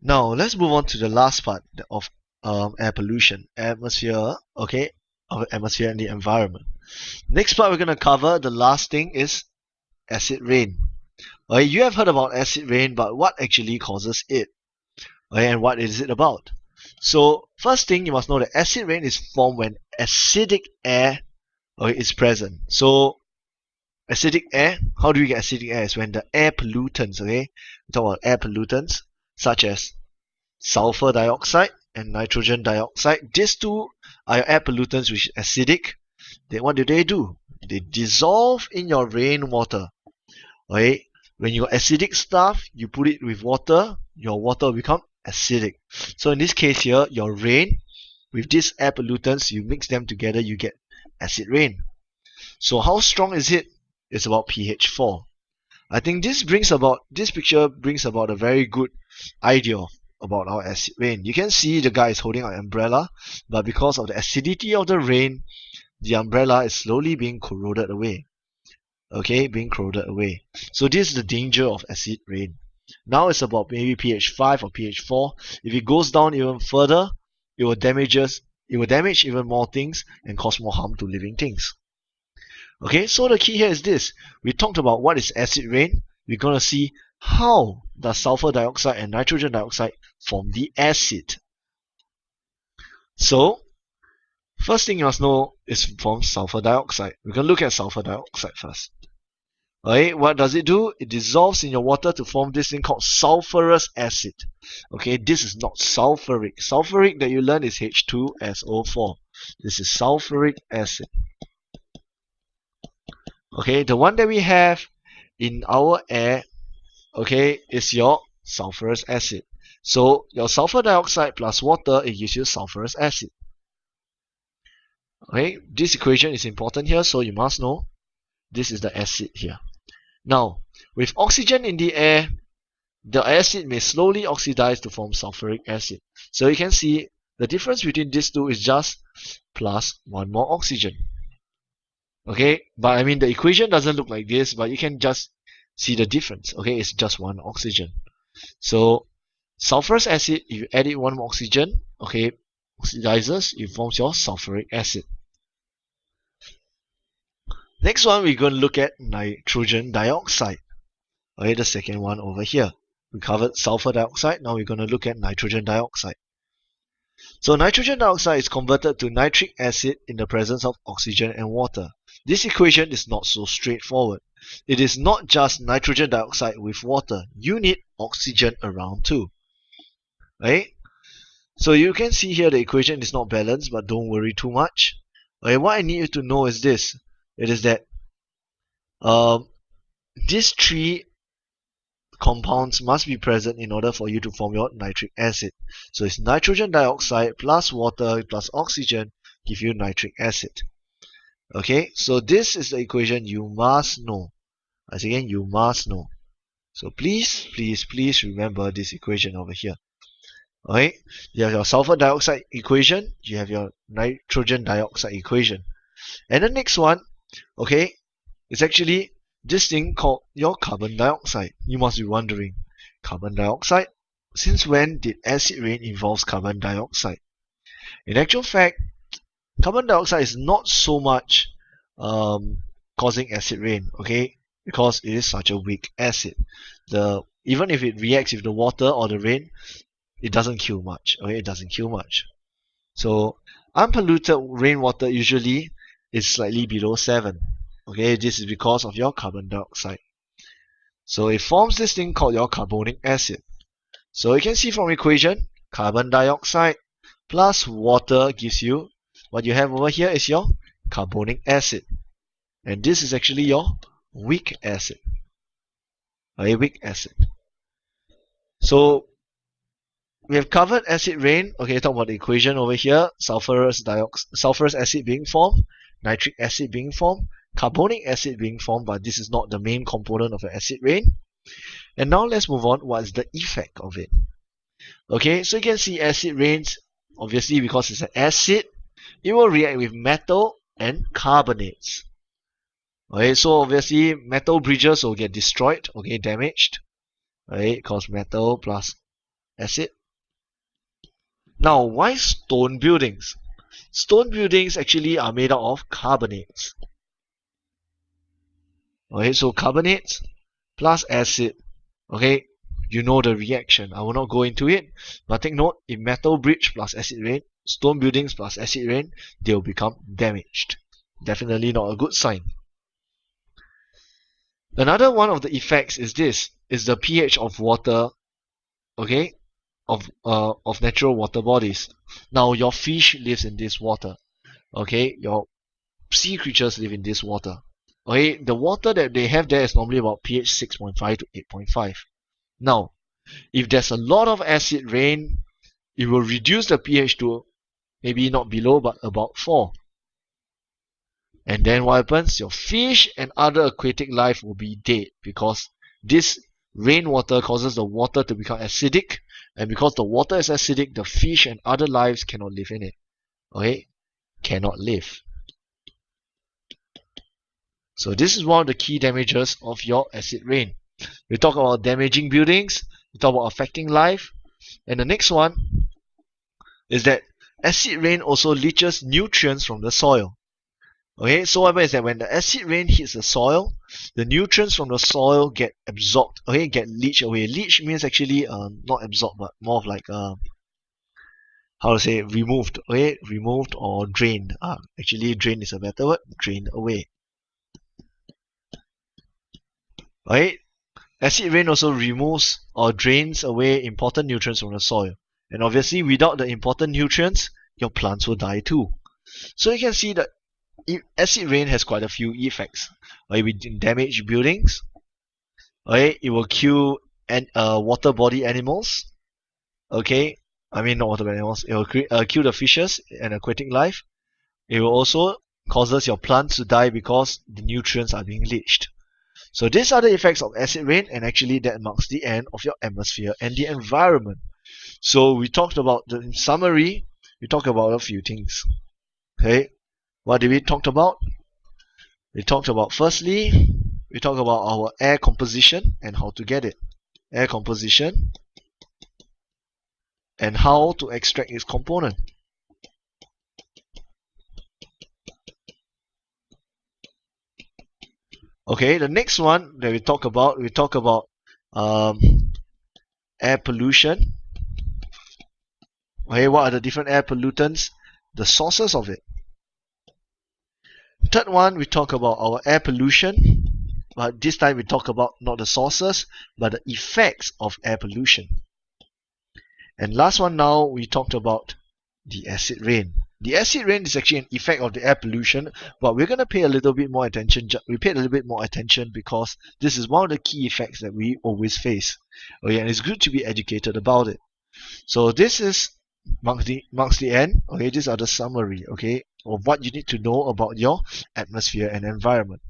Now let's move on to the last part of air pollution, atmosphere, okay, of atmosphere and the environment. Next part we're going to cover, the last thing, is acid rain. Okay, you have heard about acid rain, but what actually causes it? Okay, and what is it about? So first thing you must know that acid rain is formed when acidic air, okay, is present. So acidic air, how do we get acidic air? Is when the air pollutants, okay, we talk about air pollutants such as sulfur dioxide and nitrogen dioxide. These two are your air pollutants which is acidic. Then what do? They dissolve in your rainwater. Okay? When you got acidic stuff, you put it with water, your water will become acidic. So in this case here, your rain with these air pollutants, you mix them together, you get acid rain. So how strong is it? It's about pH 4. I think this picture brings about a very good idea about our acid rain. You can see the guy is holding an umbrella, but because of the acidity of the rain, the umbrella is slowly being corroded away. Okay, being corroded away. So this is the danger of acid rain. Now it's about maybe pH 5 or pH 4. If it goes down even further, it will damage even more things and cause more harm to living things. Okay, so the key here is this. We talked about what is acid rain. We're going to see how does sulfur dioxide and nitrogen dioxide form the acid. So, first thing you must know is from sulfur dioxide. We're going to look at sulfur dioxide first. Okay, what does it do? It dissolves in your water to form this thing called sulfurous acid. Okay, this is not sulfuric. Sulfuric that you learn is H2SO4. This is sulfuric acid. Okay, the one that we have in our air, okay, is your sulfurous acid. So your sulfur dioxide plus water, it gives you sulfurous acid. Okay, this equation is important here, so you must know this is the acid here. Now, with oxygen in the air, the acid may slowly oxidize to form sulfuric acid. So you can see the difference between these two is just plus one more oxygen. Okay, but I mean the equation doesn't look like this, but you can just see the difference. Okay, it's just one oxygen. So sulfurous acid, if you add it one more oxygen, okay, oxidizes, it forms your sulfuric acid. Next one, we're going to look at nitrogen dioxide. Okay, the second one over here. We covered sulfur dioxide, now we're going to look at nitrogen dioxide. So nitrogen dioxide is converted to nitric acid in the presence of oxygen and water. This equation is not so straightforward. It is not just nitrogen dioxide with water. You need oxygen around too. Right? So you can see here the equation is not balanced, but don't worry too much. Okay, what I need you to know is this. It is that these three compounds must be present in order for you to form your nitric acid. So it's nitrogen dioxide plus water plus oxygen give you nitric acid. Okay, so this is the equation you must know. As again, you must know. So please remember this equation over here. Okay, you have your sulfur dioxide equation, you have your nitrogen dioxide equation. And the next one, okay, is actually this thing called your carbon dioxide. You must be wondering, carbon dioxide? Since when did acid rain involve carbon dioxide? In actual fact, carbon dioxide is not so much causing acid rain, okay, because it is such a weak acid. Even if it reacts with the water or the rain, it doesn't kill much. Okay, it doesn't kill much. So unpolluted rainwater usually is slightly below 7. Okay, this is because of your carbon dioxide. So it forms this thing called your carbonic acid. So you can see from equation, carbon dioxide plus water gives you, what you have over here is your carbonic acid. And this is actually your weak acid. A weak acid. So we have covered acid rain. Okay, talk about the equation over here. Sulfurous acid being formed, nitric acid being formed, carbonic acid being formed, but this is not the main component of the acid rain. And now let's move on. What is the effect of it? Okay, so you can see acid rains, obviously because it's an acid, it will react with metal and carbonates. Okay, so obviously metal bridges will get destroyed, okay, damaged. Right, because metal plus acid. Now, why stone buildings? Stone buildings actually are made out of carbonates. Okay, so carbonates plus acid. Okay, you know the reaction. I will not go into it, but take note, if metal bridge plus acid rain, stone buildings plus acid rain, they will become damaged. Definitely not a good sign. Another one of the effects is this, is the pH of water, okay, of natural water bodies. Now your fish lives in this water, okay, your sea creatures live in this water. Okay, the water that they have there is normally about pH 6.5 to 8.5. Now, if there's a lot of acid rain, it will reduce the pH to maybe not below but about 4. And then what happens? Your fish and other aquatic life will be dead because this rainwater causes the water to become acidic, and because the water is acidic, the fish and other lives cannot live in it. Okay? Cannot live. So this is one of the key damages of your acid rain. We talk about damaging buildings, we talk about affecting life, and the next one is that acid rain also leaches nutrients from the soil. Okay, so what happens is that when the acid rain hits the soil, the nutrients from the soil get absorbed, okay, get leached away. Leach means actually not absorbed, but more of like how to say, removed, okay, removed or drained. Actually, drain is a better word, drained away. Right? Acid rain also removes or drains away important nutrients from the soil. And obviously, without the important nutrients, your plants will die too. So you can see that acid rain has quite a few effects. It will damage buildings. Okay, it will kill water body animals. Okay, I mean not water body animals. It will kill the fishes and aquatic life. It will also causes your plants to die because the nutrients are being leached. So these are the effects of acid rain, and actually that marks the end of your atmosphere and the environment. So we talked about, in summary, we talked about a few things. Okay, what did we talk about? We talked about, firstly, we talked about our air composition and how to get it. Air composition and how to extract its component. Okay, the next one that we talk about air pollution. Okay, what are the different air pollutants? The sources of it. Third one, we talk about our air pollution, but this time we talk about not the sources, but the effects of air pollution. And last one now, we talked about the acid rain. The acid rain is actually an effect of the air pollution, but we're going to pay a little bit more attention. We paid a little bit more attention because this is one of the key effects that we always face. Okay, and it's good to be educated about it. So this is marks the end. Okay, these are the summary, okay, of what you need to know about your atmosphere and environment.